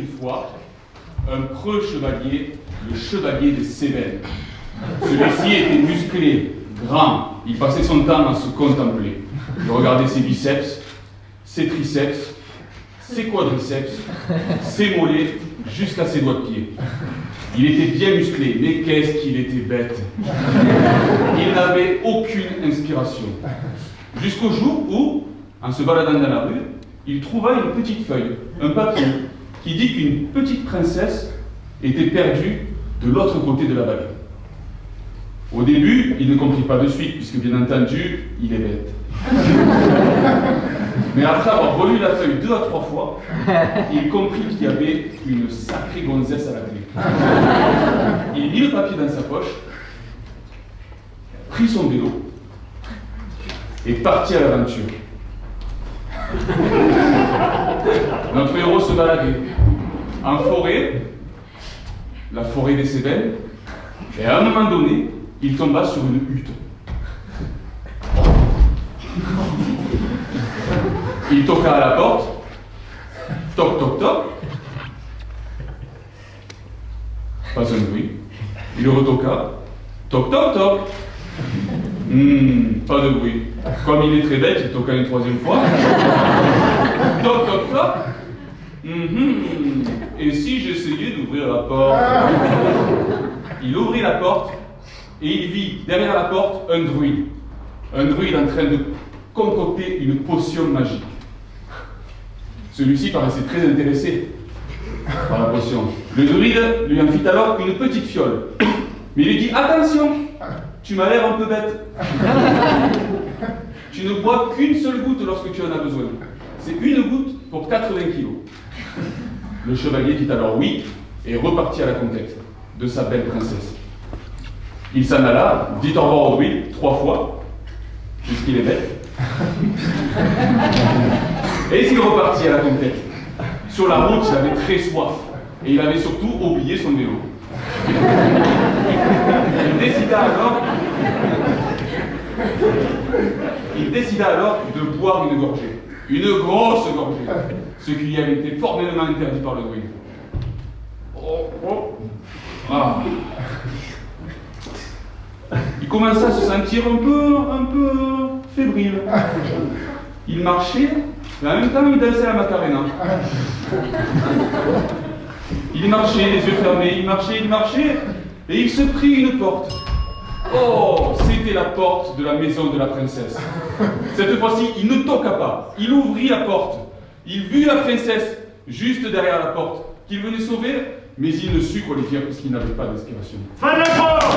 une fois un preux chevalier, le chevalier des Cévennes. Celui-ci était musclé, grand, il passait son temps à se contempler. Il regardait ses biceps, ses triceps, ses quadriceps, ses mollets, jusqu'à ses doigts de pied. Il était bien musclé, mais qu'est-ce qu'il était bête. Il n'avait aucune inspiration. Jusqu'au jour où, en se baladant dans la rue, il trouva une petite feuille, un papier, qui dit qu'une petite princesse était perdue de l'autre côté de la vallée. Au début, il ne comprit pas de suite, puisque bien entendu, il est bête. Mais après avoir relu la feuille 2 à 3 fois, il comprit qu'il y avait une sacrée gonzesse à la clé. Il mit le papier dans sa poche, prit son vélo et partit à l'aventure. Notre héros se baladait en forêt, la forêt des Cévennes, et à un moment donné, il tomba sur une hutte. Il toqua à la porte, toc toc toc, pas un bruit. Il retoqua, toc toc toc, pas de bruit. Comme il est très bête, il toqua une 3e fois, toc toc toc, et si j'essayais d'ouvrir la porte? Il ouvrit la porte et il vit derrière la porte un druide en train de concocter une potion magique. Celui-ci paraissait très intéressé par la potion. Le druide lui en fit alors une petite fiole. Mais il lui dit: attention, tu m'as l'air un peu bête. Tu ne bois qu'une seule goutte lorsque tu en as besoin. C'est une goutte pour 80 kilos. Le chevalier dit alors oui et repartit à la conquête de sa belle princesse. Il s'en alla, dit au revoir au druide 3 fois, puisqu'il est bête. Et il repartit à la conquête. Sur la route, il avait très soif. Et il avait surtout oublié son vélo. Il décida alors de boire une gorgée. Une grosse gorgée. Ce qui lui avait été formellement interdit par le druide. Ah. Il commença à se sentir un peu fébrile. Il marchait, mais en même temps il dansait la Macarena. Il marchait, les yeux fermés, il marchait, et il se prit une porte. Oh, c'était la porte de la maison de la princesse. Cette fois-ci, il ne toqua pas, il ouvrit la porte. Il vit la princesse juste derrière la porte, qu'il venait sauver, mais il ne sut quoi lui dire puisqu'il n'avait pas d'inspiration. Fin de la porte!